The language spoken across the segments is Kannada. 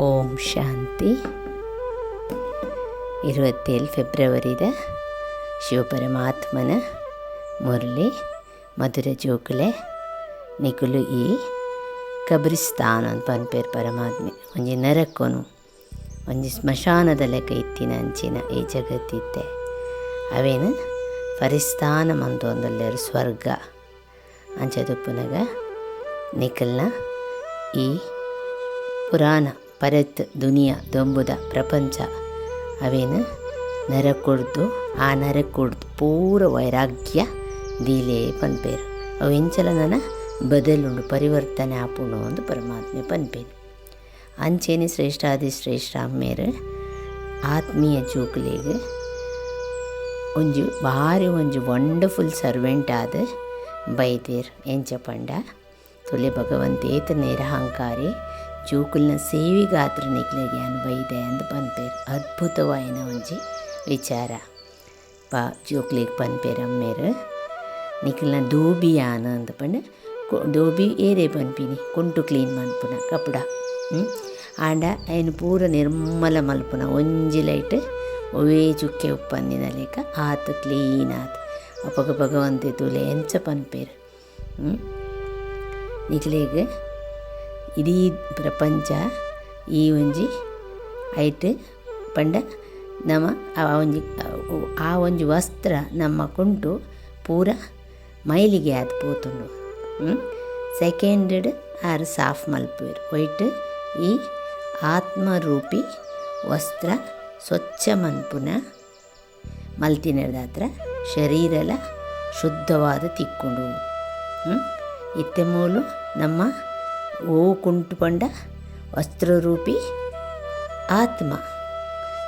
ಓಂ ಶಾಂತಿ. 27 ಫೆಬ್ರವರಿದ ಶಿವಪರಮಾತ್ಮನ ಮುರಳಿ ಮಧುರ ಜೋಕುಲೆ ನಿಕುಲು ಈ ಕಬ್ರಿಸ್ತಾನ್ ಅಂತ ಪನ್ಪೇರು ಪರಮಾತ್ಮೆ ಒಂಜಿ ನರಕೊನು ಒಂಜಿ ಸ್ಮಶಾನದ ಲೆಕ್ಕ ಇತ್ತಿನ ಅಂಚಿನ ಈ ಜಗತ್ತಿತ್ತೆ ಅವೇನು ಫರಿಸ್ತಾನ ಮಂತೊಂದುಲ್ಲೆರು ಸ್ವರ್ಗ ಅಂಚದುಪ್ಪುನಗ ನಿಖಲ್ನ ಈ ಪುರಾಣ ಪರತ್ ದುನಿಯಾ ದೊಂಬುದ ಪ್ರಪಂಚ ಅವೇನು ನರಕೊಡ್ದು ಆ ನರಕೊಡ್ದು ಪೂರ ವೈರಾಗ್ಯ ದೀಲೇ ಪನ್ಪೇರು ಅವು ಎಂಚಲ ನನ್ನ ಬದಲುಂಡು ಪರಿವರ್ತನೆ ಆಪುಂಡು ಒಂದು ಪರಮಾತ್ಮೆ ಪನ್ಪೇರು ಅಂಚೇನೆ ಶ್ರೇಷ್ಠಾದಿ ಶ್ರೇಷ್ಠ ಅಮ್ಮೇರು ಆತ್ಮೀಯ ಜೋಕುಲೆಗೆ ಒಂಜಿ ಭಾರಿ ಒಂಜಿ ವಂಡರ್ಫುಲ್ ಸರ್ವೆಂಟ್ ಆದ ಬೈದೇರು ಎಂಚ ಪಂಡ ತುಲೆ ಭಗವಂತೇತ ನಿರಹಂಕಾರಿ ಜೋಕುಲ್ನ ಸೇವಿಗಾತ್ರ ನಿಕ್ಲೆಗೆ ಬೈದೆ ಅಂತ ಪನ್ಪೇರು ಅದ್ಭುತವಾಯಿನ ಒಂಜಿ ವಿಚಾರ ಜೋಕ್ಲಿಗೆ ಪನ್ಪೇರು ಅಮ್ಮೇರು ನಿಖಲ್ನ ದೋಬಿಯಾನ ಅಂತ ಪಂಡ ದೋಬಿ ಏರೇ ಪನ್ಪಿನಿ ಕುಂಟು ಕ್ಲೀನ್ ಮನ್ಪುನ ಕಪಡ ಆಂಡ ಅಯ್ಯನ ಪೂರ ನಿರ್ಮಲ ಮಲ್ಪುನ ಒಂಜಿ ಲೈಟ್ ಒವೇ ಚುಕ್ಕೆ ಉಪ್ಪಂದಿನ ಲೆಕ್ಕ ಆತು ಕ್ಲೀನ್ ಆತು ಅಪ್ಪಗ ಭಗವಂತೆ ತುಲೆ ಎಂಚ ಪನ್ಪೇರು ನಿಕ್ಲೆಗೆ ಇಡೀ ಪ್ರಪಂಚ ಈ ಒಂಜಿ ಐಟ್ ಪಂಡ ನಮ್ಮ ಆ ಒಂಜಿ ವಸ್ತ್ರ ನಮ್ಮ ಕುಂಟು ಪೂರ ಮೈಲಿಗೆ ಆದ್ ಪೋತುಂಡು ಸೆಕೆಂಡ್ ಆರು ಸಾಫ್ ಮಲ್ಪೇರು ಒಯ್ಟ್ ಈ ಆತ್ಮರೂಪಿ ವಸ್ತ್ರ ಸ್ವಚ್ಛ ಮನ್ಪುನ ಮಲ್ತಿನದಾತ್ರ ಶರೀರಲ ಶುದ್ಧವಾದ ತಿಕ್ಕೊಂಡು ಇತ್ತೆ ಮೂಲು ನಮ್ಮ ಓ ಕುಂಟು ಪಂಡ ವಸ್ತ್ರರೂಪಿ ಆತ್ಮ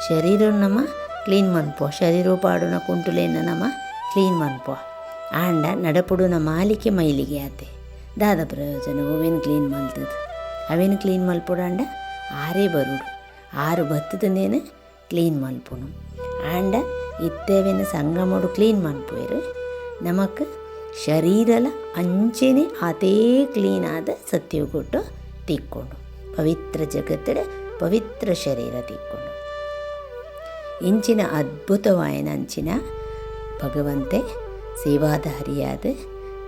ಶರೀರ ನಮ್ಮ ಕ್ಲೀನ್ ಮನ್ಪೋ ಶರೀರ ಪಾಡುನ ಕುಂಟುಲೇನ ನಮ್ಮ ಕ್ಲೀನ್ ಮನ್ಪೋ ಆಂಡ ನಡಪುಡುನ ಮಾಲಿಕೆ ಮೈಲಿಗೆ ಆತೆ ದಾದ ಪ್ರಯೋಜನ ಅವೇನು ಕ್ಲೀನ್ ಮಲ್ತದು ಅವೇನು ಕ್ಲೀನ್ ಮಲ್ಪುಡಾಂಡ ಆರೇ ಬರುಡು ಆರು ಬತ್ತದನೇನು ಕ್ಲೀನ್ ಮಲ್ಪುನು ಆಂಡ ಇತ್ತೇವೇನು ಸಂಗಮಡು ಕ್ಲೀನ್ ಮನ್ಪುವೆರು ನಮಕ್ ಶರೀರಲ ಅಂಚೆನೆ ಅದೇ ಕ್ಲೀನ್ ಆದ ಸತ್ಯ ಕೊಟ್ಟು ತಿಕ್ಕೊಂಡು ಪವಿತ್ರ ಜಗತ್ತಡೆ ಪವಿತ್ರ ಶರೀರ ತಿಕ್ಕೊಂಡು ಇಂಚಿನ ಅದ್ಭುತವಾಯಿನ ಅಂಚಿನ ಭಗವಂತೆ ಸೇವಾಧಾರಿಯಾದ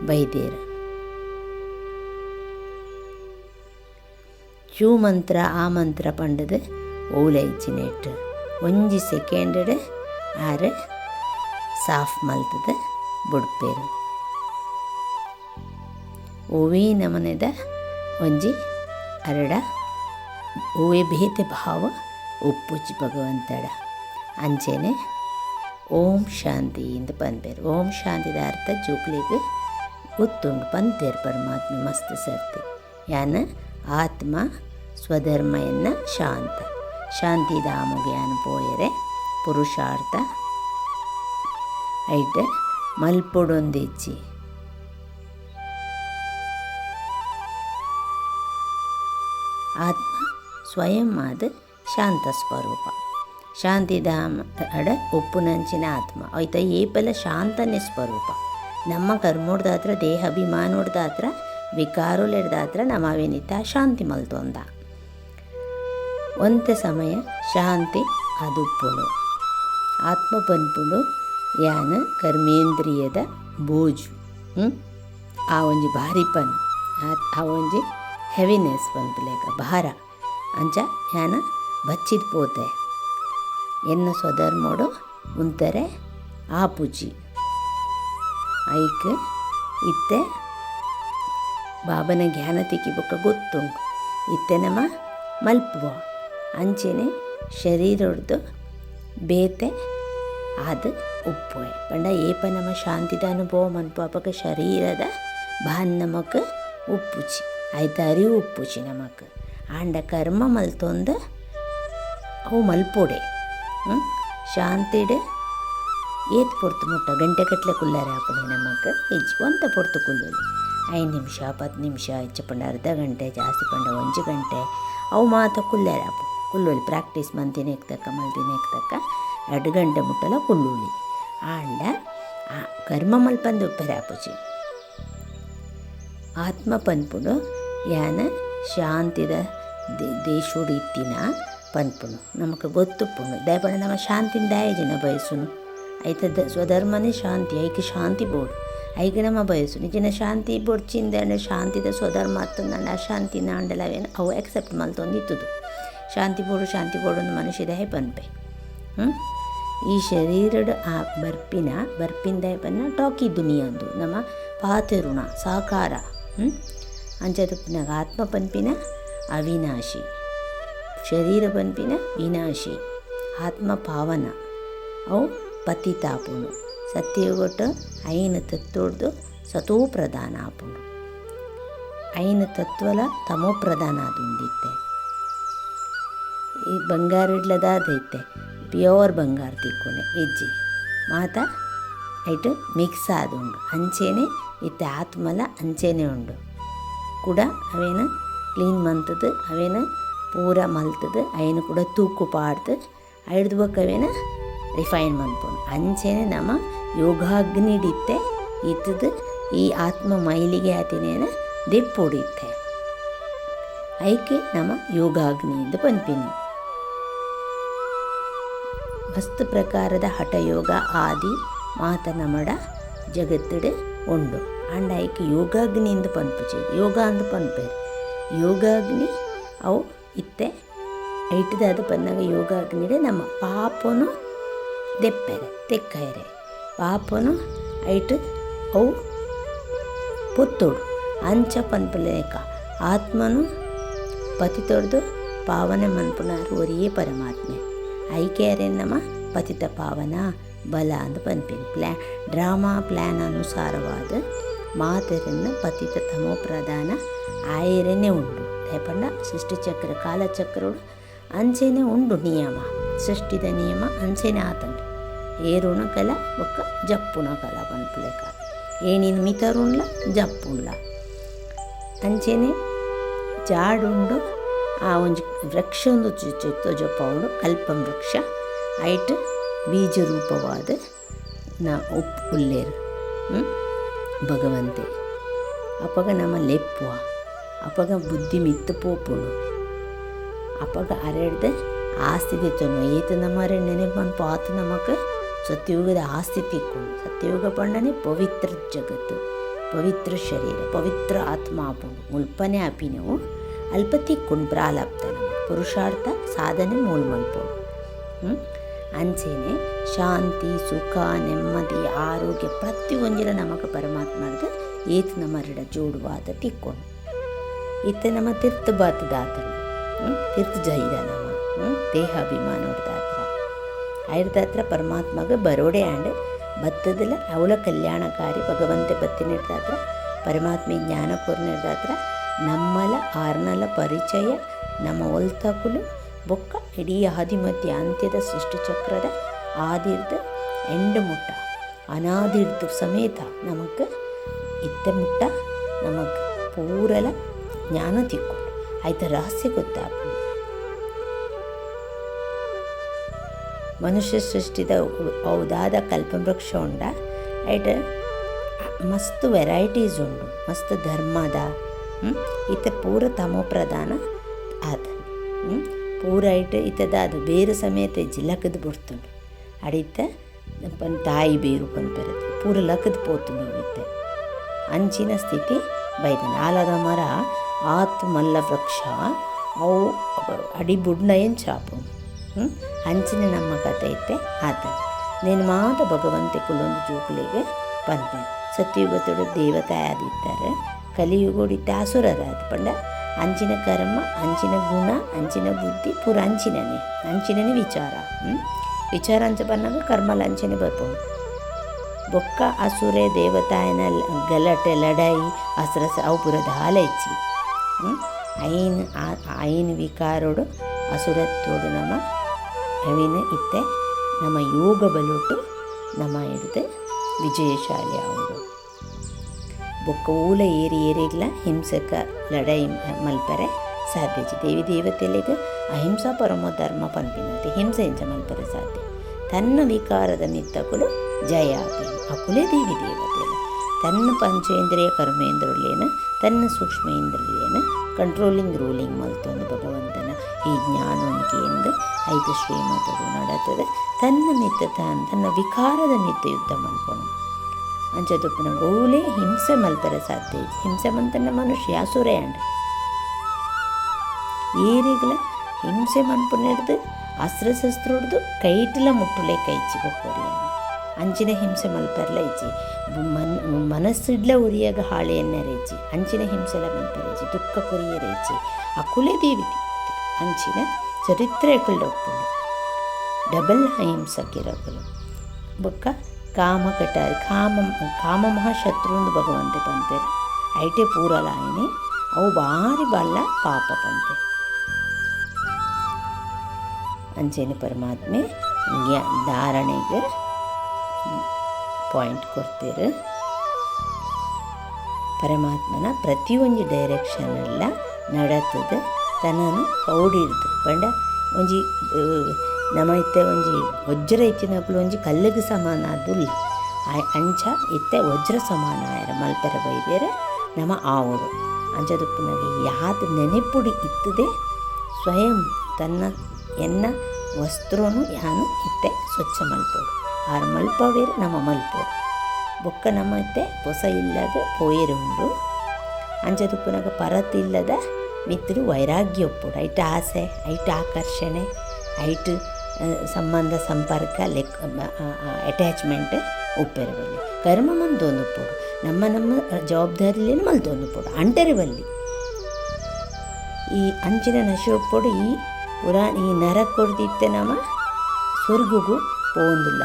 ಬೈದೇರು ಚೂ ಮಂತ್ರ ಆ ಮಂತ್ರ ಪಂಡದ ಓಲೈಚಿನೆಟ್ಟು ಒಂಜಿ ಸೆಕೆಂಡ್ ಆರು ಸಾಫ್ ಮಲ್ತದ ಬುಡ್ಪೇರು ಓವೇ ನಮನೆದ ಒಂಜಿ ಅರಡ ಓವೇ ಭೇದ ಭಾವ ಉಪ್ಪುಚ್ಚಿ ಭಗವಂತಡ ಅಂಚೆನೆ ಓಂ ಶಾಂತಿ ಅಂತ ಪನ್ಪೇರು ಓಂ ಶಾಂತಿದ ಅರ್ಥ ಜೋಕ್ಲಿಗೆ ಗೊತ್ತುಂಡು ಪಂತೇರು ಪರಮಾತ್ಮ ಮಸ್ತ್ ಸರ್ತಿ ಯಾನ ಆತ್ಮ ಸ್ವಧರ್ಮಯನ್ನ ಶಾಂತ ಶಾಂತಿಧಾಮಗೆ ಯಾನ ಪೋಯರೆ ಪುರುಷಾರ್ಥ ಐಟ್ ಮಲ್ಪೊಡೊಂದಿಚ್ಚಿ ಆತ್ಮ ಸ್ವಯಂ ಆದ ಶಾಂತ ಸ್ವರೂಪ ಶಾಂತಿಧಾಮ ಅಡ ಉಪ್ಪುನಂಚಿನ ಆತ್ಮ ಆಯ್ತ ಏಪಲ ಶಾಂತನೇ ಸ್ವರೂಪ ನಮ್ಮ ಕರ್ಮೋಡ್ದಾತ್ರ ದೇಹ ಅಭಿಮಾನೋಡ್ದಾತ್ರ ವಿಕಾರುಲೆಡ್ದಾತ್ರ ನಮ್ಮವೇನಿತ್ತ ಶಾಂತಿ ಮಲ್ತೊಂದ ಒಂತೆ ಸಮಯ ಶಾಂತಿ ಅದುಪ್ಪುಡು ಆತ್ಮ ಪನ್ಪುಡು ಯಾನ ಕರ್ಮೇಂದ್ರಿಯದ ಬೋಜು ಆ ಒಂಜಿ ಭಾರಿ ಪನ್ ಆ ಒಂಜಿ ಹೆವಿನೆಸ್ ಪನ್ಪುಲೇಕ ಭಾರ ಅಂಚ ಯಾನ ಬಚ್ಚಿದ ಪೋತೆ ಎನ್ನ ಸ್ವಧರ್ಮೋಡು ಉಂತರೆ ಆಪುಜಿ ಐಕ್ ಇತ್ತೆ ಬಾಬನ ಜ್ಞಾನ ತಿಕ್ಕಿಬೊಕ್ಕ ಗೊತ್ತುಂಟು ಇತ್ತೆ ನಮ್ಮ ಮಲ್ಪುವ ಅಂಚೆನೆ ಶರೀರದ್ದು ಬೇತೆ ಅದು ಉಪ್ಪುವೆ ಪಂಡ ಏಪ ನಮ್ಮ ಶಾಂತಿದ ಅನುಭವ ಮನ್ಪಾಪಕ ಶರೀರದ ಭಾನ್ ನಮಕ್ ಉಪ್ಪುಚಿ ಆಯ್ತು ಅರಿವು ಉಪ್ಪುಚಿ ನಮಕ್ ಆಂಡ ಕರ್ಮ ಮಲ್ತೊಂದು ಅವು ಮಲ್ಪೊಡೆ ಶಾಂತಿಡ್ ಏತ್ ಪೊರ್ತು ಮುಟ್ಟ ಗಂಟೆ ಕಟ್ಲೆ ಕುಲ್ಲರೆ ಹಾಪುಣೆ ನಮಕ್ ಹೆಜ್ಜಿ ಒಂತ ಪೊರ್ತು ಕುಲ್ಲುಲಿ 5 ನಿಮಿಷ 10 ನಿಮಿಷ ಹೆಚ್ಚು ಪಂಡ ಅರ್ಧ ಗಂಟೆ ಜಾಸ್ತಿ ಪಂಡ 1 ಗಂಟೆ ಅವು ಮಾತ ಕುಲ್ಲರೆ ಹಾಪು ಕುಲ್ಲುಲಿ ಪ್ರಾಕ್ಟೀಸ್ ಮಂತಿನೇಕ್ ತಕ್ಕ ಮಲ್ತಿನೇಕ್ ತಕ್ಕ 2 ಗಂಟೆ ಮುಟ್ಟಲ ಕುಲ್ಲುಲಿ ಆಂಡ ಕರ್ಮ ಮಲ್ಪಂದು ಉಪ್ಪರೆ ಹಾಪುಚಿ ಆತ್ಮ ಪನ್ಪುಡು ಯಾನ ಶಾಂತಿದ ದೇಶೋಡು ಇತ್ತಿನ ಪನ್ಪುನು ನಮಗೆ ಗೊತ್ತುಪ್ಪುನು ದಯಪಡ ನಮ್ಮ ಶಾಂತಿನ ದಾಯಜಿನ ಬಯಸುನು ಐತದ ಸ್ವಧರ್ಮನೇ ಶಾಂತಿ ಐಕೆ ಶಾಂತಿ ಬೋಡು ಐಕೆ ನಮ್ಮ ಬಯಸು ನಿಜನ ಶಾಂತಿ ಬೊಡ್ಚಿಂದ ಶಾಂತಿದ ಸ್ವಧರ್ಮ ಹತ್ತಂದಂಡ ಅಶಾಂತಿ ನಾಂಡಲವೇನು ಅವು ಎಕ್ಸೆಪ್ಟ್ ಮಲ್ತೊಂದಿತ್ತದು ಶಾಂತಿ ಬೋಡು ಮನುಷ್ಯದ ಪನ್ಪೆ ಈ ಶರೀರದ ಆ ಬರ್ಪಿಂದ ಪನ್ನ ಟಾಕಿ ದುನಿಯಂದು ನಮ್ಮ ಪಾತಿರುಣ ಸಾಕಾರ ಅಂಚದಪ್ಪಿನಾಗ ಆತ್ಮ ಪನ್ಪಿನ ಅವಿನಾಶಿ ಶರೀರ ಪನ್ಪಿನ ವಿನಾಶಿ ಆತ್ಮ ಪಾವನ ಅವು ಪತಿತಾಪುನು ಸತ್ಯಗೊಟ್ಟು ಐನು ತತ್ವಡ್ದು ಸತೋ ಪ್ರಧಾನ ಆಪುನು ಐನು ತತ್ವಲ ತಮೋ ಪ್ರಧಾನ ಆದುಂದಿತ್ತೆ ಈ ಬಂಗಾರ ಇಡ್ಲದಾದೈತೆ ಪ್ಯೂರ್ ಬಂಗಾರ ತಿಕ್ಕೊನೆ ಹೆಜ್ಜೆ ಮಾತ ಐಟು ಮಿಕ್ಸ್ ಆದುಂಡು ಅಂಚೆನೆ ಇತ್ತೆ ಆತ್ಮಲ ಅಂಚೆನೆ ಉಂಡು ಕೂಡ ಅವೇನು ಕ್ಲೀನ್ ಮಂತದ್ದು ಅವೇನು ಪೂರ ಮಲ್ತದ್ದು ಅವೇನು ಕೂಡ ತೂಕು ಪಾಡ್ದು ಐಡ್ದು ಬೊಕ್ಕ ಅವೇನು ರಿಫೈನ್ ಮನ್ಪುಂಡು ಅಂಚೆನೆ ನಮ್ಮ ಯೋಗಾಗ್ನಿಡಿತ್ತೆ ಇತ್ತದು ಈ ಆತ್ಮ ಮೈಲಿಗೆ ಆತಿನೇನ ದೆಪ್ಪೊಡಿತ್ತೆ ಐಕೆ ನಮ್ಮ ಯೋಗಾಗ್ನಿಯಿಂದ ಪನ್ಪಿನಿ ಮಸ್ತ್ ಪ್ರಕಾರದ ಹಠಯೋಗ ಆದಿ ಮಾತ ನಮಡ ಜಗತ್ತಡು ಉಂಡು ಅಂಡ ಐಕೆ ಯೋಗಾಗ್ನಿಯಿಂದ ಪನ್ಪುಚೆ ಯೋಗ ಅಂದು ಪನ್ಪೇರು ಯೋಗಾಗ್ನಿ ಅವು ಇತ್ತೆ ಐಟದಾದ ಪನ್ನಾಗ ಯೋಗಾಗ್ನಿಡೆ ನಮ್ಮ ಪಾಪನು ದೆಪ್ಪೆರೆ ತೆಕ್ಕೈರೆ ಪಾಪನು ಐಟು ಅವು ಪುತ್ತೋಡು ಅಂಚ ಪನ್ಪಲೇಕ ಆತ್ಮನು ಪತಿ ತೊಡ್ದು ಪಾವನೆ ಮನ್ಪುನಾರು ಒರಿಯೇ ಪರಮಾತ್ಮೆ ಐಕ್ಯಾರೆ ನಮ್ಮ ಪತಿತ ಪಾವನ ಬಲ ಅಂತ ಪನ್ಪಿನ ಡ್ರಾಮಾ ಪ್ಲ್ಯಾನ್ ಅನುಸಾರವಾದ ಮಾತರನ್ನು ಪತಿತ ತಮೋ ಪ್ರಧಾನ ಆಯರನೇ ಉಂಡು ದಯಪಂಡ ಸೃಷ್ಟಿಚಕ್ರ ಕಾಲಚಕ್ರೋಡು ಅಂಚೆನೆ ಉಂಡು ನಿಯಮ ಸೃಷ್ಟಿದ ನಿಯಮ ಅಂಚೆನೆ ಆತಂಡು ಏರುಣ ಕಲ ಬೊಕ್ಕ ಜಪ್ಪುಣ ಕಲ ಪನ್ಪುಲೆಕ ಏನಿನ ಮಿತರುಣ್ಲ ಜಪ್ಪುಣ್ಲ ಅಂಚೆನೆ ಜಾಡುಂಡು ಆ ಒಂಜಿ ವೃಕ್ಷ ಒಂದು ಚುಚ್ಚು ಜೊಪ್ಪುಂಡು ಕಲ್ಪಂ ವೃಕ್ಷ ಐಟ್ ಬೀಜ ರೂಪವಾದ ಉಪ್ಪು ಉಲ್ಲೇರು ಭಗವಂತೆ ಅಪಗ ನಮ್ಮ ಲೆಪ್ಪುವ ಅಪಗ ಬುದ್ಧಿ ಮಿತ್ತು ಪೋಪುಡು ಅಪಗ ಅರೆಡ್ದು ಆಸ್ತಿ ತೆತ್ತನು ಏತು ನಮ್ಮ ನೆನೆಪನ್ ಪಾತು ನಮಕ್ ಸತ್ಯಯುಗದ ಆಸ್ತಿ ತಿಕ್ಕೊಂಡು ಸತ್ಯಯುಗ ಪಂಡನೆ ಪವಿತ್ರ ಜಗತ್ತು ಪವಿತ್ರ ಶರೀರ ಪವಿತ್ರ ಆತ್ಮ ಆಪುಂಡು ಮುಲ್ಪನೆ ಆಪಿ ನೀವು ಅಲ್ಪ ತಿಕ್ಕೊಂಡು ಪ್ರಾಲಬ್ಧ ಪುರುಷಾರ್ಥ ಸಾಧನೆ ಮೂಲ ಮಲ್ಪೋಡು ಅಂಚೆನೆ ಶಾಂತಿ ಸುಖ ನೆಮ್ಮದಿ ಆರೋಗ್ಯ ಪ್ರತಿಯೊಂದಿರ ನಮಗೆ ಪರಮಾತ್ಮದ ಏತು ನಮ್ಮರಡ ಜೋಡುವಾದ ತಿಕ್ಕೊಂಡು ಇತ್ತ ನಮ್ಮ ತೀರ್ಥ ಬಾತದಾತರು ತೀರ್ಥ ಜೈದ ನಮ್ಮ ದೇಹಾಭಿಮಾನೋಡ್ದಾತ್ರ ಆಯ್ರದಾತ್ರ ಪರಮಾತ್ಮಗೆ ಬರೋಡೆ ಆಂಡ್ ಬತ್ತದಲ್ಲ ಅವಳ ಕಲ್ಯಾಣಕಾರಿ ಭಗವಂತೆ ಬತ್ತಿನಿಡ್ದಾತ್ರ ಪರಮಾತ್ಮೆ ಜ್ಞಾನ ಕೊರ್ನಿಡ್ದಾತ್ರ ನಮ್ಮಲ ಆರ್ನಲ ಪರಿಚಯ ನಮ್ಮ ಒಲ್ತಕುಲು ಬೊಕ್ಕ ಇಡೀ ಆದಿಮಧ್ಯ ಅಂತ್ಯದ ಸೃಷ್ಟಿಚಕ್ರದ ಆದಿರ್ದ ಎಂಡು ಮುಟ್ಟ ಅನಾದಿರ್ದು ಸಮೇತ ನಮಗೆ ಇತ್ತೆ ಮುಟ್ಟ ನಮಗೆ ಪೂರಲ ಜ್ಞಾನ ತಿಕ್ಕೊಂಡು ಆಯ್ತ ರಹಸ್ಯ ಗೊತ್ತಾಗ್ತದೆ ಮನುಷ್ಯ ಸೃಷ್ಟಿದ ಹೌದಾದ ಕಲ್ಪವೃಕ್ಷ ಉಂಡ ಐಟ್ ಮಸ್ತ್ ವೆರೈಟೀಸ್ ಉಂಡು ಮಸ್ತ್ ಧರ್ಮದ ಇತ್ತೆ ಪೂರ ತಮೋ ಪ್ರಧಾನ ಆದ ಪೂರ ಐಟ್ ಇತ್ತದ ಅದು ಬೇರು ಸಮೇತ ಲಕ್ಕದು ಬಿಡ್ತುಂಡು ಅಡಿತ ತಾಯಿ ಬೇರು ಪನ್ಪೆರತ್ತೆ ಪೂರ ಲಕ್ಕದು ಪೋತುಂಡು ಇತ್ತೆ ಅಂಚಿನ ಸ್ಥಿತಿ ಬೈದನ ಆಲದ ಮರ ಆತು ಮಲ್ಲ ವೃಕ್ಷ ಅವು ಅಡಿ ಬುಡ್ನ ಏನು ಚಾಪು ಅಂಚಿನ ನಮ್ಮ ಕಥೆ ಐತೆ ಆತ నేను ಮಾತ ಭಗವಂತೆ ಕುಲೊಂದು ಜೋಕುಲೆಗೆ ಪನ್ಪೆ ಸತ್ಯಯುಗತೊಡು ದೇವತಾಯ ಆದಿತ್ತಾರೆ ಕಲಿಯುಗೋಡಿತ್ತೆ ಅಸುರರಾದ ಪಂಡ ಅಂಚಿನ ಕರ್ಮ ಅಂಚಿನ ಗುಣ ಅಂಚಿನ ಬುದ್ಧಿ ಪೂರ ಅಂಚಿನನೇ ವಿಚಾರ ಅಂಚ ಬಂದಾಗ ಕರ್ಮಲ ಅಂಚನೆ ಬರ್ಬೋದು ಬೊಕ್ಕ ಅಸುರೆ ದೇವತಾಯನ ಗಲಾಟೆ ಲಡಾಯಿ ಅಸರಸ ಅವು ಪುರದ ಹಾಲ ಹೆಚ್ಚಿ ಐನ್ ವಿಕಾರೋಡು ಅಸುರತ್ತೋಡು ನಮ್ಮ ಅವಿನ ಇತ್ತೆ ನಮ್ಮ ಯೋಗ ಬಲುಟು ನಮ್ಮ ಹಿಡಿದು ವಿಜಯಶಾಲಿ ಅವರು ಬೊಕ್ಕ ಊಲ ಏರಿಗ್ಲ ಹಿಂಸಕ ಲಡಾಯಿ ಮಲ್ಪರೆ ಸಾಧ್ಯ ದೇವಿ ದೇವತೆಲಿಗೆ ಅಹಿಂಸಾ ಪರಮೋ ಧರ್ಮ ಪನ್ಪಿನಂತೆ ಹಿಂಸೆ ಇಂಚ ಮಲ್ಪರೆ ಸಾಧ್ಯ ತನ್ನ ವಿಕಾರದ ಮಿತ್ತಕುಲು ಜಯ ಅಕುಲೇ ದೇವಿ ದೇವತೆಲ್ಲ ತನ್ನ ಪಂಚೇಂದ್ರಿಯ ಕರ್ಮೇಂದ್ರಲೇನ ತನ್ನ ಸೂಕ್ಷ್ಮೇಂದ್ರಿಯನ ಕಂಟ್ರೋಲಿಂಗ್ ರೂಲಿಂಗ್ ಮಲ್ತೊಂದು ಭಗವಂತನ ಈ ಜ್ಞಾನೋನಿಗೆ ಎಂದು ಐದು ಶ್ರೀಮತರು ನಡತದೆ ತನ್ನ ಮಿತ್ತ ತನ್ನ ವಿಕಾರದ ಮಿತ್ತ ಯುದ್ಧ ಮಲ್ಪೊಡು ಅಂಚದೊಪ್ಪನ ಗೋಲೆ ಹಿಂಸೆ ಮಲ್ಪರೆ ಸಾಧ್ಯ ಹಿಂಸೆ ಮಂತನ ಮನುಷ್ಯ ಸುರೆಯಂಡು ಏರಿಗಳ ಹಿಂಸೆ ಮನ್ಪುನಿಡ್ದು ಅಸ್ತ್ರ ಹಿಡ್ದು ಕೈಟಿಲ ಮುಟ್ಟುಲೆ ಕೈಚಿ ಕೊರಿಯ ಅಂಚಿನ ಹಿಂಸೆ ಮಲ್ಪರ್ಲ ಇಜ್ಜಿ ಮನಸ್ಸಿಡ್ಲ ಉರಿಯಾಗ ಹಾಳೆಯನ್ನೆರೆಜ್ಜಿ ಅಂಚಿನ ಹಿಂಸೆಲ ಮಲ್ಪರೆಜ್ಜಿ ದುಃಖ ಕೊರಿಯರೆಜ್ಜಿ ಅಕುಲೆ ದೇವಿ ಅಂಚಿನ ಚರಿತ್ರೆಗಳು ಒಪ್ಪುಂಡು ಡಬಲ್ ಅಹಿಂಸಕಿರಕುಲು ಬೊಕ್ಕ ಕಾಮ ಕಟಾರಿ ಕಾಮ ಮಹಾಶತ್ರುಂದು ಭಗವಂತೆ ಪಂಪೆರು ಐಟೆ ಪೂರಲಾಯಿನಿ ಅವು ಭಾರಿ ಬಲ್ಲ ಪಾಪ ಪಂಪೆ ಅಂಚೆನೆ ಪರಮಾತ್ಮೆ ಧಾರಣೆಗೆ ಪಾಯಿಂಟ್ ಕೊಡ್ತೀರು ಪರಮಾತ್ಮನ ಪ್ರತಿಯೊಂದು ಡೈರೆಕ್ಷನ್ ಎಲ್ಲ ನಡತದೆ ತನ್ನನ್ನು ಕೌಡಿಡ್ದು ಪಂಡ ಒಂಜಿ ನಮ್ಮ ಇತ್ತೆ ಒಂಜಿ ವಜ್ರ ಇಚ್ಚಿನಕ್ಕಳು ಒಂಜಿ ಕಲ್ಲಿಗೆ ಸಮಾನ ಅದುಲ್ಲ ಅಂಚ ಇತ್ತೆ ವಜ್ರ ಸಮಾನ ಆಯರ ಮಲ್ಪೆರ ಬೈದೇರೆ ನಮ್ಮ ಆವಡು ಅಂಚದುಪ್ಪನಾಗೆ ಯಾವುದು ನೆನೆಪುಡಿ ಇತ್ತದೆ ಸ್ವಯಂ ತನ್ನ ಎನ್ನ ವಸ್ತ್ರನು ಯಾನು ಇತ್ತೆ ಸ್ವಚ್ಛ ಮಲ್ಪೋಡು ಆರು ಮಲ್ಪವೇರು ನಮ್ಮ ಮಲ್ಪೋಡು ಬೊಕ್ಕ ನಮ್ಮ ಇತ್ತೆ ಹೊಸ ಇಲ್ಲದ ಪೋಯರು ಉಂಡು ಅಂಚದುಪ್ಪನಾಗ ಪರತಿಲ್ಲದ ಮಿತ್ರರು ವೈರಾಗ್ಯ ಒಪ್ಪುಡು ಐಟ ಆಸೆ ಐಟ ಆಕರ್ಷಣೆ ಐಟ್ ಸಂಬಂಧ ಸಂಪರ್ಕ ಅಟ್ಯಾಚ್ಮೆಂಟ್ ಉಪ್ಪೆರವಲ್ಲಿ ಕರ್ಮ ಮಂದೊಂದು ಪೋಡು ನಮ್ಮ ಜವಾಬ್ದಾರಿಲೇನು ಮಲ್ತೊಂದು ಪೋಡು ಅಂಟೆರವಲ್ಲಿ ಈ ಅಂಚಿನ ನಶೆ ಒಪ್ಪೋಡು ಈ ಈ ನರ ಕೊಡ್ದಿತ್ತೆ ನಮ್ಮ ಸ್ವರ್ಗಗೂ ಪೋಂದಿಲ್ಲ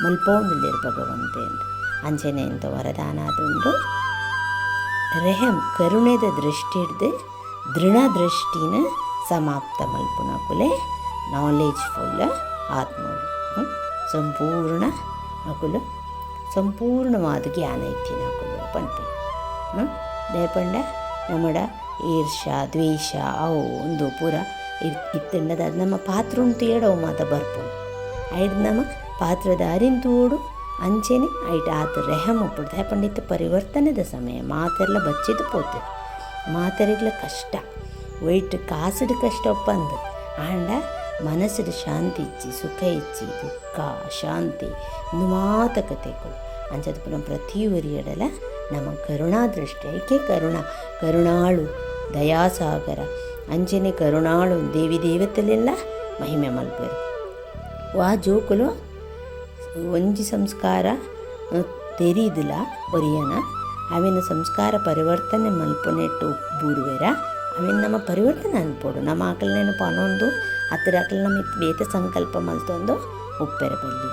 ಮಲ್ಪೋಂದಿಲ್ಲೇರು ಭಗವಂತೆ ಅಂತ ಅಂಚನೆ ಅಂತ ವರದಾನ ಆದುಂಡು ರೆಹಂ ಕರುಣೆದ ದೃಷ್ಟಿ ಹಿಡ್ದು ದೃಢ ದೃಷ್ಟಿನ ಸಮಾಪ್ತ ಮಲ್ಪುನಕುಲೆ ನಾಲೆಜ್ಫುಲ್ ಆತ್ಮರು ಸಂಪೂರ್ಣ ಅಕುಲು ಸಂಪೂರ್ಣವಾದ ಜ್ಞಾನ ಇತ್ತಿನಕುಲು ಪಂಪೆ ದೇಪಂಡ ನಮ್ಮಡ ಈರ್ಷ ದ್ವೇಷ ಅವು ಒಂದು ಪೂರ ಇತ್ತಂಡದ ಅದು ನಮ್ಮ ಪಾತ್ರ ಉಂಟು ಏಡವು ಮಾತ ಬರ್ಪುಂಡು ಐಡ್ ನಮ್ಮ ಪಾತ್ರದ ಅರಿಂತೂಡು ಅಂಚೆನೆ ಐಟ್ ಆತ ರೆಹಮ್ ಉಪ್ಪುಡು ದೇಪಂಡಿತ್ತು ಪರಿವರ್ತನೆದ ಸಮಯ ಮಾತೆಲ್ಲ ಬಚ್ಚಿದ್ದು ಪೋತೆ ಮಾತರಿಗ್ಲ ಕಷ್ಟ ವೈಟ್ ಕಾಸಡು ಕಷ್ಟ ಒಪ್ಪಂದು ಆಂಡ ಮನಸ್ಸಿನ ಶಾಂತಿ ಇಚ್ಚಿ ಸುಖ ಇಚ್ಚಿ ದುಃಖ ಶಾಂತಿ ಮಾತಕತೆಗಳು ಅಂಚದ ಪುನಃ ಪ್ರತಿಯೊರಿಯಡಲ ನಮ್ಮ ಕರುಣಾದೃಷ್ಟಿ ಐಕೆ ಕರುಣಾಳು ದಯಾಸಾಗರ ಅಂಚನೆ ಕರುಣಾಳು ದೇವಿ ದೇವತೆಲೆಲ್ಲ ಮಹಿಮೆ ಮಲ್ಪರು ವಾ ಜೋಕುಲು ಒಂಜಿ ಸಂಸ್ಕಾರ ತೆರೀದಿಲ್ಲ ಒರಿಯನ ಅವಿನ ಸಂಸ್ಕಾರ ಪರಿವರ್ತನೆ ಮಲ್ಪನೆಟ್ಟು ಬೂರುವೆರ ಅವಿನ ನಮ್ಮ ಪರಿವರ್ತನೆ ಅನ್ಪೋಡು ನಮ್ಮ ಆಕಲ್ ನೆನಪು ಅನ್ನೊಂದು ಹತ್ತಿರ ಆಕಲ್ ನಮ್ಮ ಬೇತ ಸಂಕಲ್ಪ ಮಲ್ತೊಂದು ಉಪ್ಪೆರಬಲ್ಲಿ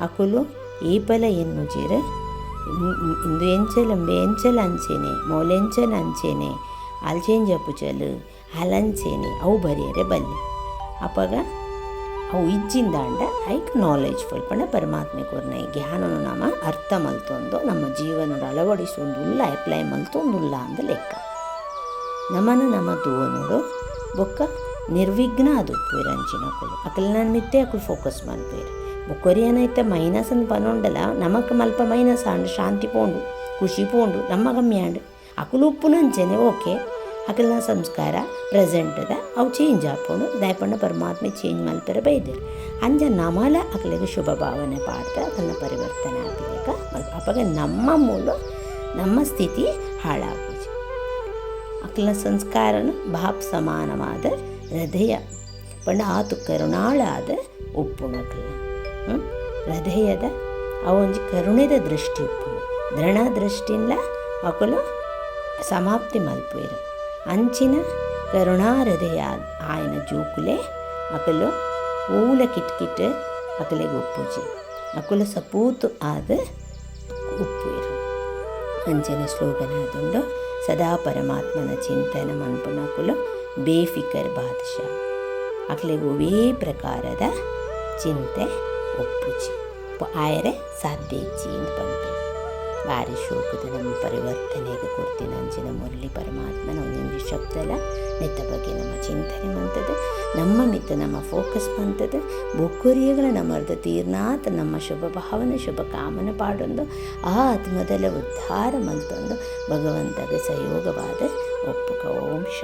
ಅಕುಲು ಏಪಲ ಎನ್ನುಜಿರೆ ಇಂದು ಎಂಚಲ ಅಂಚೆನೆ ಮೌಲೆಂಚಲ ಅಂಚೆನೆ ಅಲ್ಚೇಂಜಪುಚಲು ಹಲಂಚೆನೆ ಅವು ಬರೆಯರೆ ಬಲ್ಲಿ ಅಪ್ಪಗ ಅವು ಇಜ್ಜಿಂದಾಂಡ ಐಕ್ ನಾಲೆಜ್ಫುಲ್ ಪಂಡ ಪರಮಾತ್ಮೆ ಕೊರ್ನ ಜ್ಞಾನನು ನಮ್ಮ ಅರ್ಥ ಮಲ್ತೊಂದು ನಮ್ಮ ಜೀವನದ ಅಳವಡಿಸೊಂದುಲ್ಲ ಅಪ್ಲೈ ಮಲ್ತೊಂದುಲ್ಲ ಅಂದ ಲೆಕ್ಕ ನಮ್ಮ ತೂವನೋಡು ಬೊಕ್ಕ ನಿರ್ವಿಘ್ನ ಅದು ಉಪ್ಪುವೇರು ಅಂಚಿನಕುಲು ಅಕಲ್ ನಾನು ಮಿತ್ತೆ ಅಕುಲು ಫೋಕಸ್ ಮಲ್ಪೇರು ಬೊಕ್ಕೊರಿಯನೈತೆ ಮೈನಸ್ ಅಂತ ಪನೊಂಡಲ್ಲ ನಮಕ್ ಮಲ್ಪ ಮೈನಸ್ ಆಂಡು ಶಾಂತಿ ಪೋಂಡು ಖುಷಿ ಪೋಂಡು ನಮ್ಮ ಕಮ್ಮಿಯಾಂಡು ಅಕುಲು ಉಪ್ಪು ನಂಚೆನೆ ಓಕೆ ಅಕಲ್ನ ಸಂಸ್ಕಾರ ಪ್ರೆಸೆಂಟದ ಅವು ಚೇಂಜ್ ಹಾಕೊಂಡು ದಯಪಣ್ಣ ಪರಮಾತ್ಮೆ ಚೇಂಜ್ ಮಲ್ಪೆರ ಬೈದೇರು ಅಂಜ ನಮಲ ಅಕಲಿಗೆ ಶುಭ ಭಾವನೆ ಪಾಡ್ತಾ ಅಕಲ್ನ ಪರಿವರ್ತನೆ ಆಗಲಿಕ್ಕ ಅವಾಗ ನಮ್ಮ ಮೂಲ ನಮ್ಮ ಸ್ಥಿತಿ ಹಾಳಾಗೋದು ಅಕಲ್ನ ಸಂಸ್ಕಾರನು ಭಾಪ್ ಸಮಾನವಾದ ಹೃದಯ ಪಂಡ ಆತು ಕರುಣಾಳಾದ ಉಪ್ಪುಣಕಲ್ನ ಹೃದಯದ ಅವೊಂಜಿ ಕರುಣೆದ ದೃಷ್ಟಿ ಉಪ್ಪುಡು ದೃಢ ದೃಷ್ಟಿಲ್ಲ ಅಕಲು ಸಮಾಪ್ತಿ ಮಲ್ಪುವೆರು ಅಂಚಿನ ಕರುಣಾ ಹೃದಯ ಆಯನ ಜೂಕುಲೆ ಅಕಲು ಊಲ ಕಿಟ್ಕಿಟ್ ಅಕಲೆಗೆ ಉಪ್ಪುಜಿ ಅಕುಲು ಸಪೂತು ಆದ ಉಪ್ಪುವೆರು ಅಂಚನೆ ಸ್ಲೋಗನ ಆದುಂಡು ಸದಾ ಪರಮಾತ್ಮನ ಚಿಂತನೆ ಮನ್ಪುನಕುಲು ಬೇಫಿಕರ್ ಬಾದಶಾ ಅಕಲೆಗೆ ಒವೇ ಪ್ರಕಾರದ ಚಿಂತೆ ಒಪ್ಪುಜಿ ಆಯರೆ ಸಾಧ್ಯ ಇಚ್ಚಿ ಅಂತ ಪಂಪೆ ಭಾರಿ ಶೋಕದ ನಮ್ಮ ಪರಿವರ್ತನೆಗೆ ಕೊಡ್ತೀನಿ ಅಂಚಿನ ಮುರಳಿ ಪರಮಾತ್ಮನ ಒಂದೊಂದು ಶಬ್ದಲ ನೆತ್ತ ಬಗ್ಗೆ ನಮ್ಮ ಚಿಂತನೆ ಮಂತದ್ದು ನಮ್ಮ ಮಿತ್ತ ನಮ್ಮ ಫೋಕಸ್ ಮಂತದ್ದು ಬೊಕ್ಕುರಿಯಗಳ ನಮ್ಮ ಅರ್ಧ ತೀರ್ನಾಥ ನಮ್ಮ ಶುಭ ಭಾವನೆ ಶುಭ ಕಾಮನೆ ಪಾಡೊಂದು ಆ ಆತ್ಮದಲ್ಲ ಉದ್ಧಾರ ಮಂತೊಂದು ಭಗವಂತಗೆ ಸಹಯೋಗವಾದ ಒಪ್ಪುಗ. ಓಂ ಶಾಂತಿ.